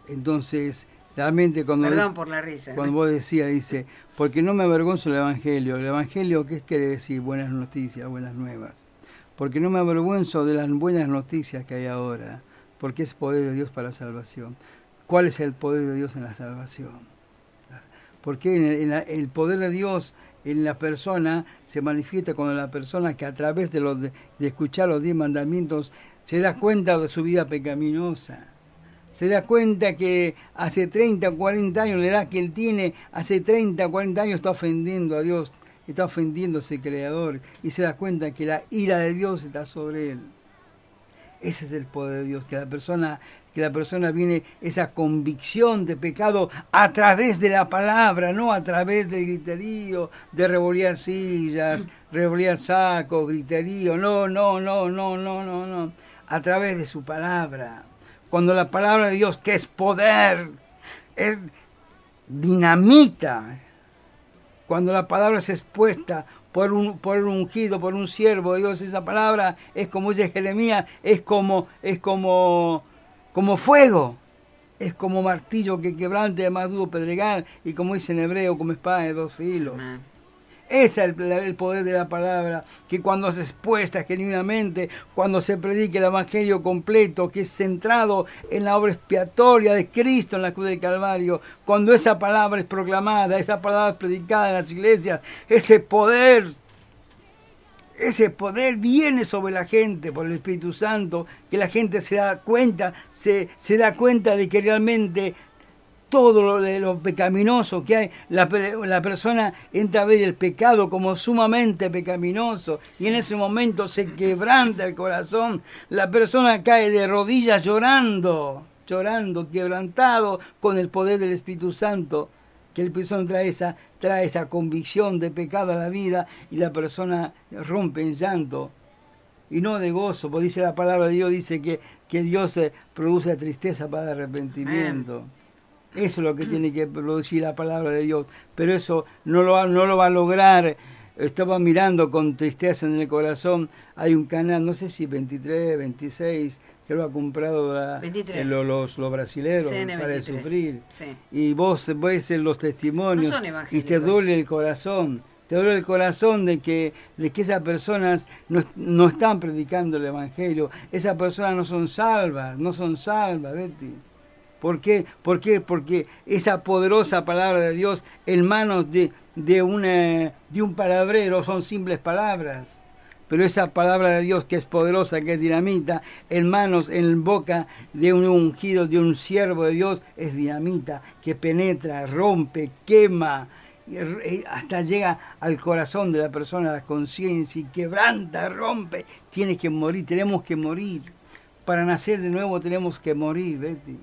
Entonces, realmente cuando... Perdón por la risa. Cuando vos dice, porque no me avergonzo del Evangelio. ¿El Evangelio qué quiere decir? Buenas noticias, buenas nuevas. Porque no me avergüenzo de las buenas noticias que hay ahora, porque es poder de Dios para la salvación. ¿Cuál es el poder de Dios en la salvación? Porque el poder de Dios en la persona se manifiesta cuando la persona, que a través de escuchar los 10 mandamientos se da cuenta de su vida pecaminosa, se da cuenta que hace 30 o 40 años, la edad que él tiene, hace 30 o 40 años está ofendiendo a Dios, está ofendiendo a ese Creador, y se da cuenta que la ira de Dios está sobre él. Ese es el poder de Dios, que la persona viene esa convicción de pecado a través de la palabra, no a través del griterío, de revolear sillas, revolear sacos, griterío, no, a través de su palabra. Cuando la palabra de Dios, que es poder, es dinamita, cuando la palabra es expuesta por un ungido, por un siervo de Dios, esa palabra es como dice Jeremías, es como fuego, es como martillo que quebrante el más duro pedregal, y como dice en hebreo, como espada de 2 filos. Amén. Ese es el poder de la palabra, que cuando se expuesta genuinamente, cuando se predica el Evangelio completo, que es centrado en la obra expiatoria de Cristo en la cruz del Calvario, cuando esa palabra es proclamada, esa palabra es predicada en las iglesias, ese poder viene sobre la gente por el Espíritu Santo, que la gente se da cuenta de que realmente todo lo pecaminoso que hay, la persona entra a ver el pecado como sumamente pecaminoso, y en ese momento se quebranta el corazón, la persona cae de rodillas llorando, quebrantado con el poder del Espíritu Santo, que el Espíritu Santo trae esa convicción de pecado a la vida y la persona rompe en llanto y no de gozo, porque dice la palabra de Dios, dice que Dios produce tristeza para arrepentimiento. Eso es lo que tiene que producir la palabra de Dios, pero eso no lo va a lograr. Estaba mirando con tristeza en el corazón, hay un canal, no sé si 23, 26, que lo ha comprado los brasileros, para de sufrir. Sí. Y vos ves los testimonios No son y te duele el corazón. Te duele el corazón de que esas personas no están predicando el Evangelio. Esas personas no son salvas, Betty. ¿Por qué? Porque esa poderosa palabra de Dios en manos de un palabrero son simples palabras. Pero esa palabra de Dios que es poderosa, que es dinamita, en boca de un ungido, de un siervo de Dios, es dinamita, que penetra, rompe, quema, hasta llega al corazón de la persona, a la conciencia, y quebranta, rompe. Tienes que morir, tenemos que morir. Para nacer de nuevo tenemos que morir, Betty.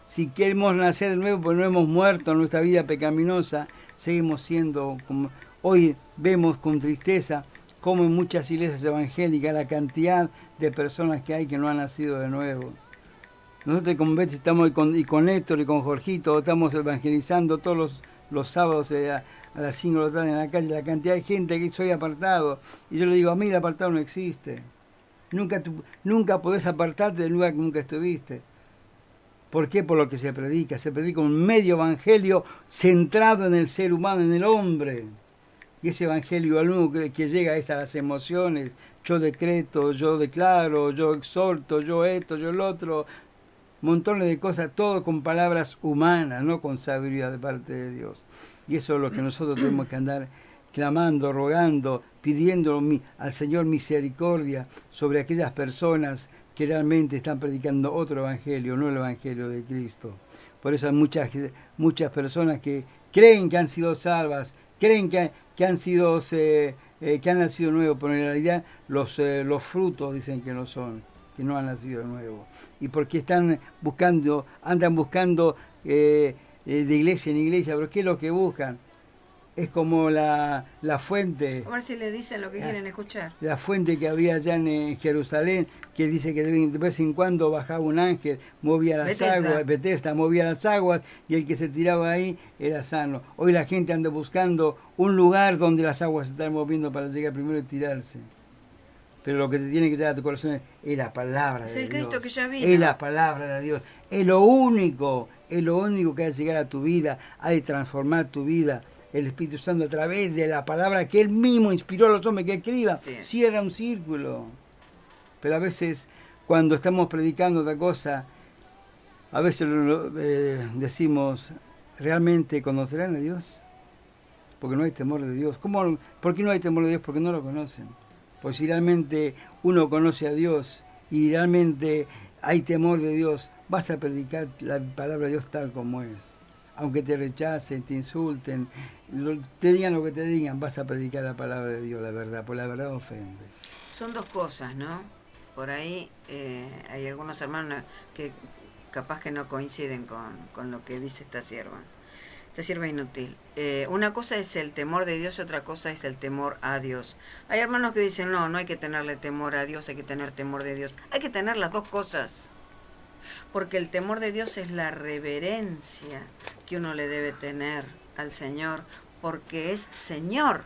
Si queremos nacer de nuevo, pues no hemos muerto en nuestra vida pecaminosa, seguimos siendo como hoy vemos con tristeza, como en muchas iglesias evangélicas, la cantidad de personas que hay que no han nacido de nuevo. Nosotros con Betty estamos con Héctor y con Jorgito, estamos evangelizando todos los sábados a las 5 de la tarde en la calle, la cantidad de gente que soy apartado. Y yo le digo, a mí el apartado no existe. Nunca podés apartarte del lugar que nunca estuviste. ¿Por qué? Por lo que se predica. Se predica un medio evangelio centrado en el ser humano, en el hombre. Y ese evangelio al único que llega es a las emociones. Yo decreto, yo declaro, yo exhorto, yo esto, yo el otro. Montones de cosas, todo con palabras humanas, no con sabiduría de parte de Dios. Y eso es lo que nosotros tenemos que andar clamando, rogando, pidiendo al Señor misericordia sobre aquellas personas que realmente están predicando otro evangelio, no el evangelio de Cristo. Por eso hay muchas personas que creen que han sido salvas, creen que han sido que han nacido nuevos, pero en realidad los frutos dicen que no son, que no han nacido nuevos. Y porque andan buscando de iglesia en iglesia, pero ¿qué es lo que buscan? Es como la fuente. A ver si le dicen lo que quieren escuchar. La fuente que había allá en Jerusalén, que dice que de vez en cuando bajaba un ángel, movía las aguas, Bethesda movía las aguas, y el que se tiraba ahí era sano. Hoy la gente anda buscando un lugar donde las aguas se están moviendo para llegar primero y tirarse. Pero lo que te tiene que llegar a tu corazón es la palabra de Dios. Es el Cristo que ya vino. Es la palabra de Dios. Es lo único que ha de llegar a tu vida, ha de transformar tu vida. El Espíritu Santo a través de la palabra que Él mismo inspiró a los hombres que escriban, cierra un círculo. Pero a veces, cuando estamos predicando otra cosa, a veces decimos, ¿realmente conocerán a Dios? Porque no hay temor de Dios. ¿Por qué no hay temor de Dios? Porque no lo conocen. Pues si realmente uno conoce a Dios y realmente hay temor de Dios, vas a predicar la palabra de Dios tal como es. Aunque te rechacen, te insulten, te digan lo que te digan, vas a predicar la palabra de Dios, la verdad, por la verdad ofende. Son dos cosas, ¿no? Por ahí hay algunos hermanos que capaz que no coinciden con lo que dice esta sierva inútil. Una cosa es el temor de Dios y otra cosa es el temor a Dios. Hay hermanos que dicen, no hay que tenerle temor a Dios, hay que tener temor de Dios. Hay que tener las dos cosas. Porque el temor de Dios es la reverencia que uno le debe tener al Señor, porque es Señor.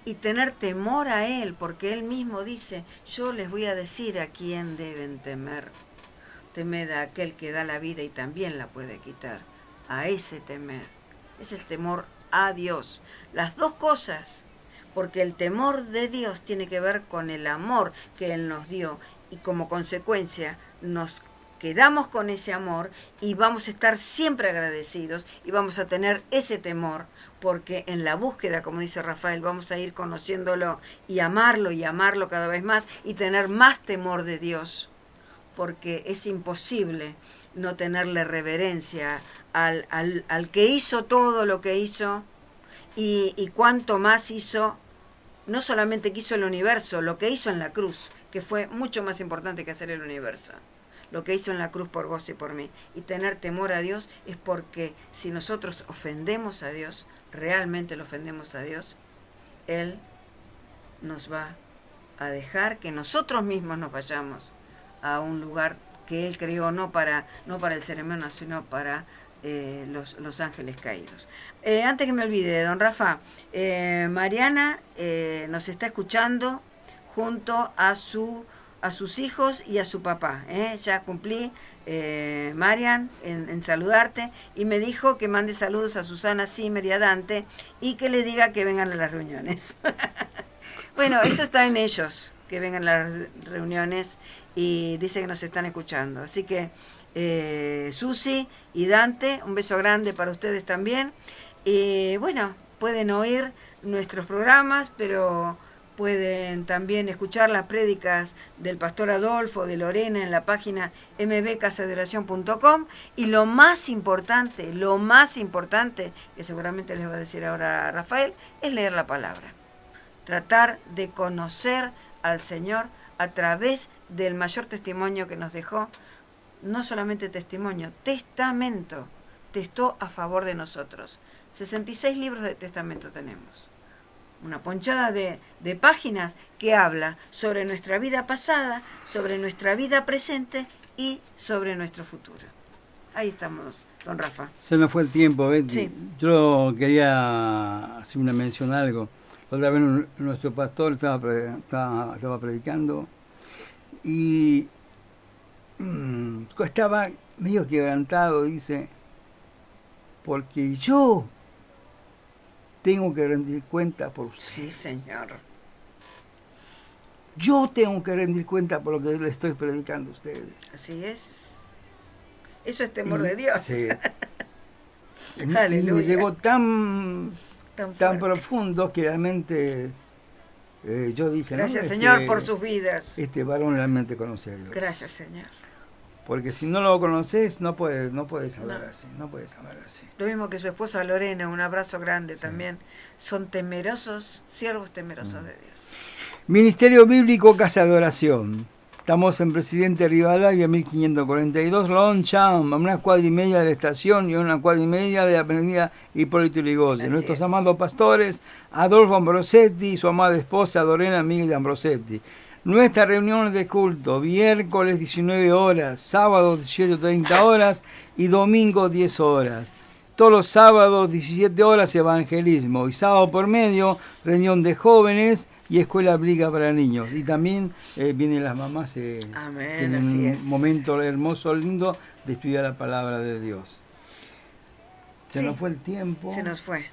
Y tener temor a Él, porque Él mismo dice, yo les voy a decir a quién deben temer. Temed a aquel que da la vida y también la puede quitar. A ese temer. Es el temor a Dios. Las dos cosas, porque el temor de Dios tiene que ver con el amor que Él nos dio. Y como consecuencia nos quedamos con ese amor y vamos a estar siempre agradecidos y vamos a tener ese temor, porque en la búsqueda, como dice Rafael, vamos a ir conociéndolo y amarlo cada vez más y tener más temor de Dios, porque es imposible no tenerle reverencia al que hizo todo lo que hizo y cuánto más hizo, no solamente que hizo el universo, lo que hizo en la cruz, que fue mucho más importante que hacer el universo. lo que hizo en la cruz por vos y por mí. Y tener temor a Dios es porque si nosotros ofendemos a Dios, realmente lo ofendemos a Dios, Él nos va a dejar que nosotros mismos nos vayamos a un lugar que Él creó no para el ser humano, sino para los ángeles caídos. Antes que me olvide, don Rafa, Mariana nos está escuchando junto a sus hijos y a su papá. Ya cumplí, Marian, en saludarte, y me dijo que mande saludos a Susana Zimmer y a Dante y que le diga que vengan a las reuniones. Bueno, eso está en ellos, que vengan a las reuniones, y dice que nos están escuchando. Así que Susi y Dante, un beso grande para ustedes también. Bueno, pueden oír nuestros programas, pero pueden también escuchar las prédicas del pastor Adolfo, de Lorena, en la página mbcasadeoración.com. Y lo más importante, que seguramente les va a decir ahora Rafael, es leer la palabra. Tratar de conocer al Señor a través del mayor testimonio que nos dejó. No solamente testimonio, testamento. Testó a favor de nosotros. 66 libros de testamento tenemos. Una ponchada de páginas que habla sobre nuestra vida pasada, sobre nuestra vida presente y sobre nuestro futuro. Ahí estamos, don Rafa. Se nos fue el tiempo, Betty. Sí. Yo quería hacer una mención a algo. Otra vez nuestro pastor estaba predicando y estaba medio quebrantado, dice, porque yo tengo que rendir cuenta por Sí, usted. señor. Yo tengo que rendir cuenta por lo que le estoy predicando a ustedes. Así es. Eso es temor de Dios. Sí. Y Aleluya. me llegó tan fuerte. profundo que realmente yo dije, Gracias, ¿no? Señor, por sus vidas. Este varón realmente conoce a Dios. Gracias, Señor. Porque si no lo conoces, no puedes hablar así, no puedes hablar así. Lo mismo que su esposa Lorena, un abrazo grande también. Son temerosos, siervos temerosos de Dios. Ministerio Bíblico Casa de Oración. Estamos en Presidente Rivadavia, 1542, Longchamp, a una cuadra y media de la estación y a una cuadra y media de la avenida Hipólito Yrigoyen. Así Nuestros es. amados pastores, Adolfo Ambrosetti y su amada esposa, Lorena Miguel Ambrosetti. Nuestras reuniones de culto, miércoles 19 horas, sábado 18:30 horas y domingo 10 horas. Todos los sábados 17 horas evangelismo y sábado por medio reunión de jóvenes y escuela bíblica para niños. Y también vienen las mamás, Amén, tienen así un es. momento hermoso, lindo de estudiar la palabra de Dios. Se Sí, nos fue el tiempo. se nos fue.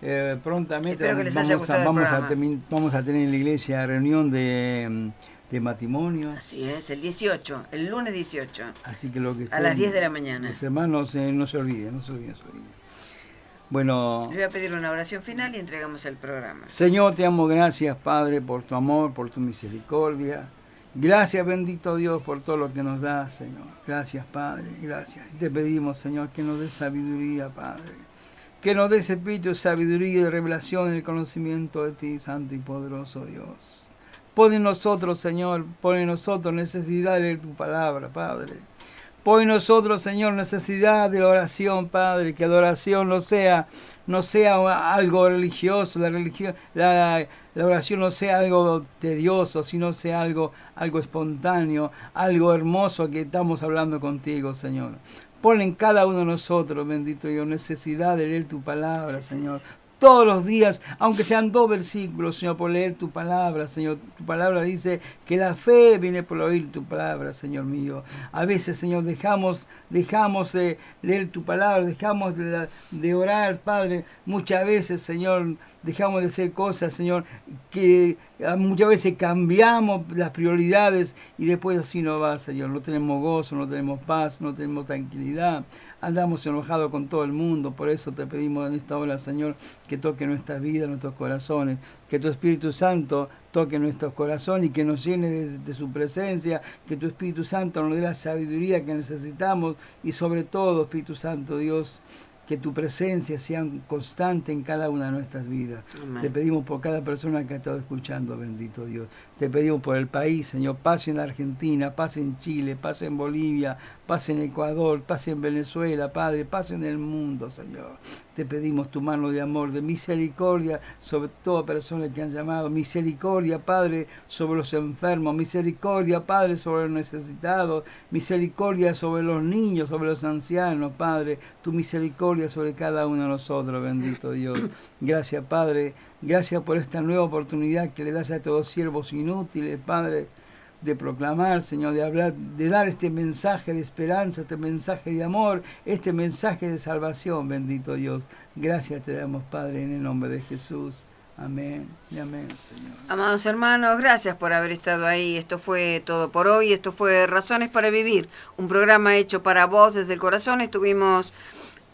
Prontamente Espero que les haya gustado el programa. vamos a tener en la iglesia reunión de matrimonios. Así es, el 18, el lunes 18, Así que lo que a las 10 de la mañana. los hermanos no se olviden. Bueno, Les voy a pedir una oración final y entregamos el programa. Señor, te amo, gracias, Padre, por tu amor, por tu misericordia. Gracias, bendito Dios, por todo lo que nos das, Señor. Gracias, Padre, gracias. Y te pedimos, Señor, que nos des sabiduría, Padre. Que nos des espíritu de sabiduría y de revelación en el conocimiento de ti, Santo y poderoso Dios. Pon en nosotros, Señor, pon en nosotros necesidad de leer tu palabra, Padre. Pon en nosotros, Señor, necesidad de la oración, Padre, que la oración no sea algo religioso, la oración no sea algo tedioso, sino sea algo espontáneo, algo hermoso que estamos hablando contigo, Señor. Pon en cada uno de nosotros, bendito Dios, necesidad de leer tu palabra, sí, Señor. Todos los días, aunque sean 2 versículos, Señor, por leer tu palabra, Señor. Tu palabra dice que la fe viene por oír tu palabra, Señor mío. A veces, Señor, dejamos de leer tu palabra, dejamos de orar, Padre. Muchas veces, Señor, dejamos de hacer cosas, Señor, que muchas veces cambiamos las prioridades y después así no va, Señor. No tenemos gozo, no tenemos paz, no tenemos tranquilidad. Andamos enojados con todo el mundo, por eso te pedimos en esta hora, Señor, que toque nuestras vidas, nuestros corazones, que tu Espíritu Santo toque nuestros corazones y que nos llene de su presencia, que tu Espíritu Santo nos dé la sabiduría que necesitamos y sobre todo, Espíritu Santo, Dios, que tu presencia sea constante en cada una de nuestras vidas. Amén. Te pedimos por cada persona que ha estado escuchando, bendito Dios. Te pedimos por el país, Señor, paz en la Argentina, paz en Chile, paz en Bolivia, paz en Ecuador, paz en Venezuela, Padre, paz en el mundo, Señor. Te pedimos tu mano de amor, de misericordia sobre toda persona que han llamado, misericordia, Padre, sobre los enfermos, misericordia, Padre, sobre los necesitados, misericordia sobre los niños, sobre los ancianos, Padre, tu misericordia sobre cada uno de nosotros, bendito Dios. Gracias, Padre, gracias por esta nueva oportunidad que le das a estos siervos inútiles, Padre, de proclamar, Señor, de hablar, de dar este mensaje de esperanza, este mensaje de amor, este mensaje de salvación, bendito Dios. Gracias te damos, Padre, en el nombre de Jesús. Amén y amén, Señor. Amados hermanos, gracias por haber estado ahí. Esto fue todo por hoy. Esto fue Razones para Vivir, un programa hecho para vos desde el corazón. Estuvimos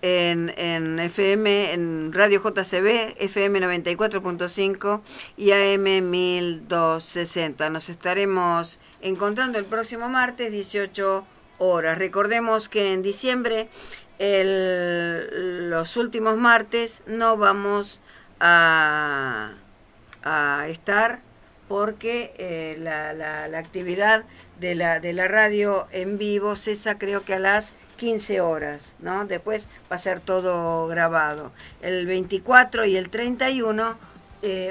en FM, en Radio JCB, FM 94.5 y AM 1260. Nos estaremos encontrando el próximo martes, 18 horas. Recordemos que en diciembre, los últimos martes, no vamos a estar porque la actividad de la radio en vivo cesa, creo que a las 15 horas, ¿no? Después va a ser todo grabado. El 24 y el 31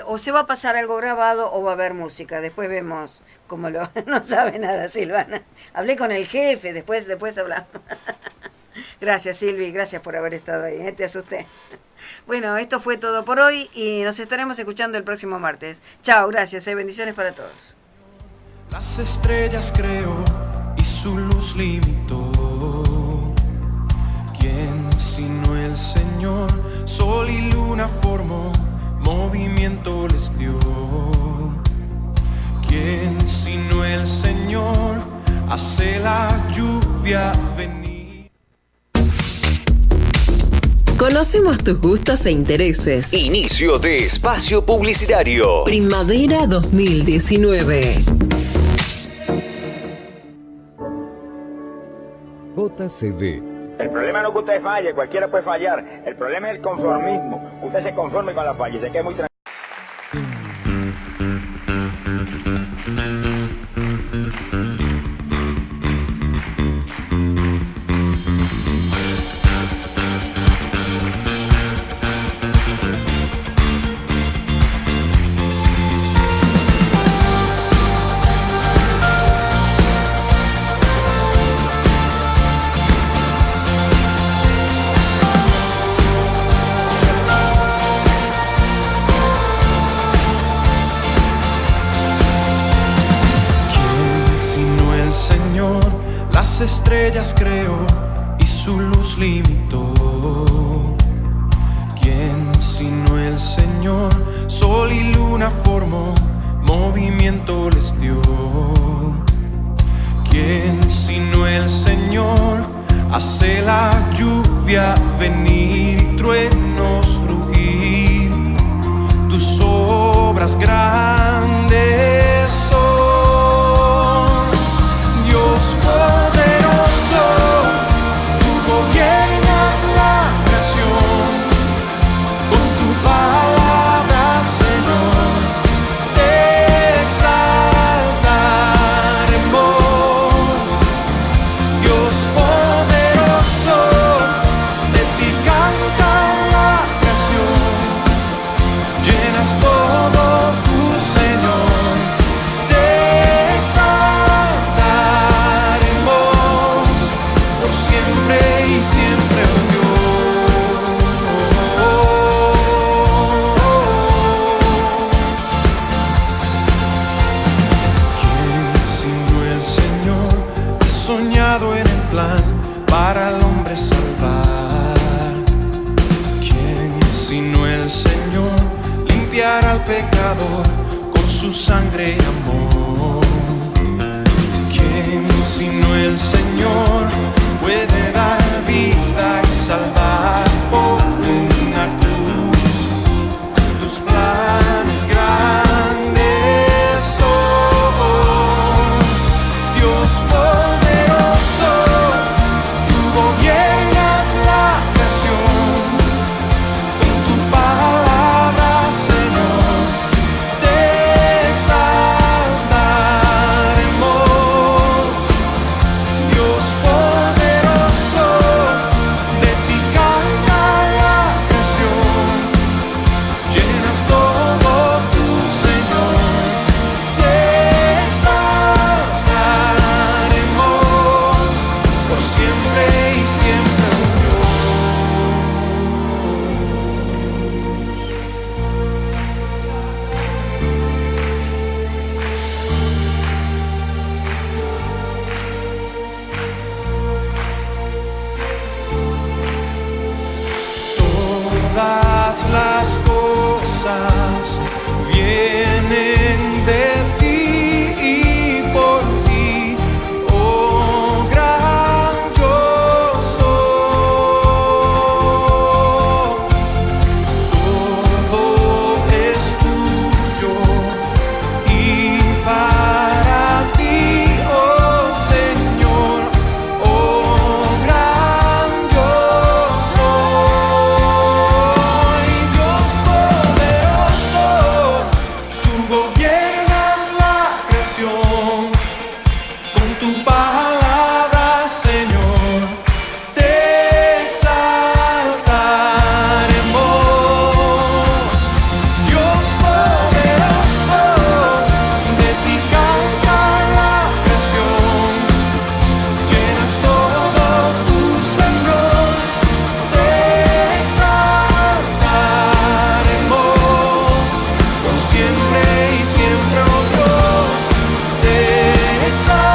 o se va a pasar algo grabado o va a haber música. Después vemos cómo no sabe nada Silvana. Hablé con el jefe, después hablamos. Gracias, Silvi, gracias por haber estado ahí, te asusté. Bueno, esto fue todo por hoy y nos estaremos escuchando el próximo martes. Chao, gracias, bendiciones para todos. Las estrellas creó y su luz limitó. ¿Quién sino el Señor? Sol y luna formó, movimiento les dio. ¿Quién sino el Señor? Hace la lluvia venir. Conocemos tus gustos e intereses. Inicio de espacio publicitario. Primavera 2019. JCB. El problema no es que usted falle, cualquiera puede fallar. El problema es el conformismo. Usted se conforme con la falla y se queda muy tranquilo. Las estrellas creó y su luz limitó. ¿Quién sino el Señor? Sol y luna formó, movimiento les dio. ¿Quién sino el Señor? Hace la lluvia venir y truenos rugir. Tus obras grandes son, Dios poderoso, tú gobiernas la creación, con tu palabra, Señor, te exaltaremos. Dios poderoso, de ti canta la creación, llenas todo tu Señor. Para al hombre salvar. ¿Quién sino el Señor? Limpiar al pecador con su sangre y amor. ¿Quién sino el Señor puede dar vida y salvar por una cruz? Tus planes grandes son, Dios poderoso, gobiernas la creación, con tu palabra, Señor, te exaltaremos. Dios poderoso, cosas vienen de ti y por ti, oh gran yo soy. Todo es tuyo y para ti, oh Señor, oh gran yo soy. Dios poderoso, tú gobiernas la creación. Con tu palabra, Señor, te exaltaremos. Dios poderoso, de ti canta la creación. Llenas todo tu Señor, te exaltaremos. Por siempre y siempre, oh Dios, te exaltaremos.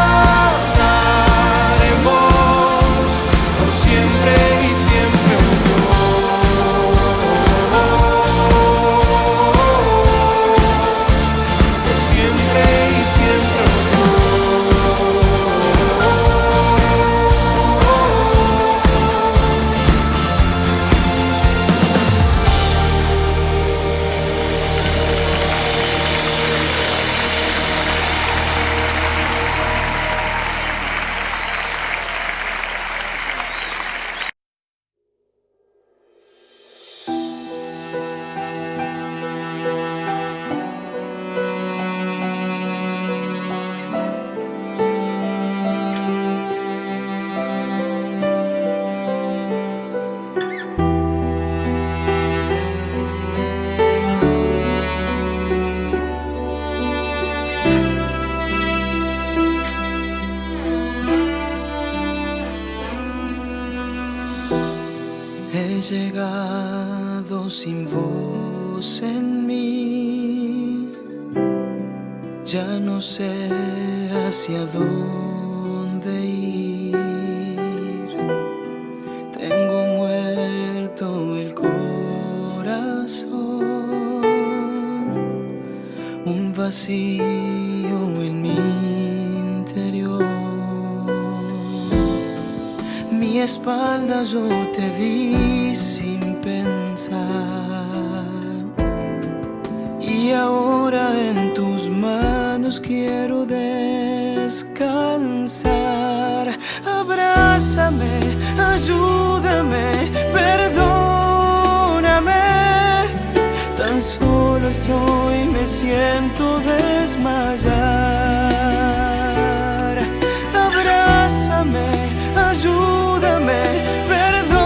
Por siempre y siempre, oh Dios. Por siempre y siempre, oh He llegado sin voz en mí, ya no sé hacia dónde ir. Tengo muerto el corazón, un vacío en mi interior. Mi espalda yo te di sin pensar, y ahora en tus manos quiero descansar. Abrázame, ayúdame, perdóname. Tan solo estoy, me siento desmayar. Abrázame, ayúdame, perdóname.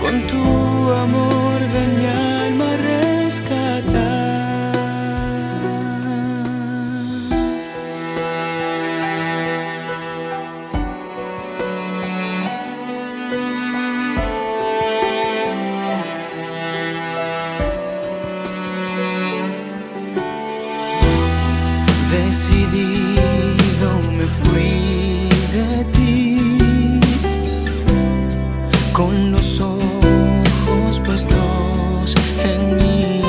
Con tu amor ven mi alma a rescatar. Decidido me fui de ti, con los ojos puestos en mí.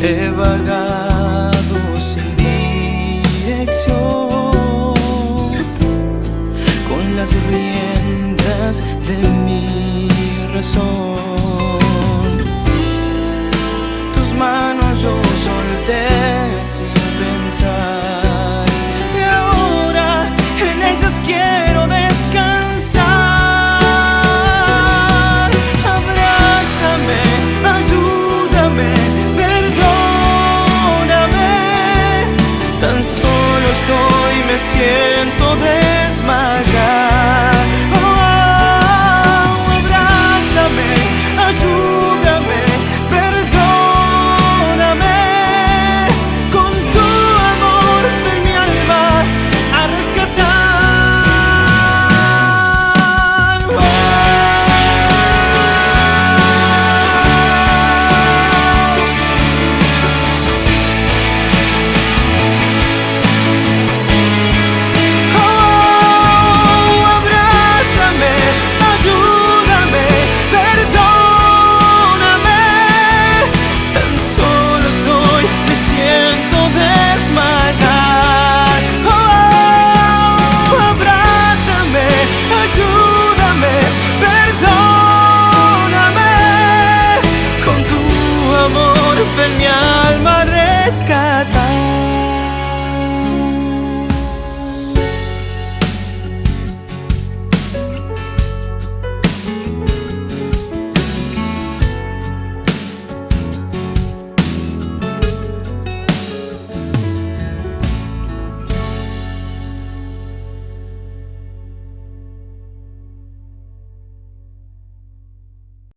He vagado sin dirección, con las riendas de mi razón. Tus manos yo solté sin pensar, y ahora en ellas quiero descansar. Abrázame, ayúdame, perdóname. Tan solo estoy, me siento desmayar. Abrázame, ayúdame, perdóname. Con tu amor ven mi alma a rescatar. Oh, rescatar.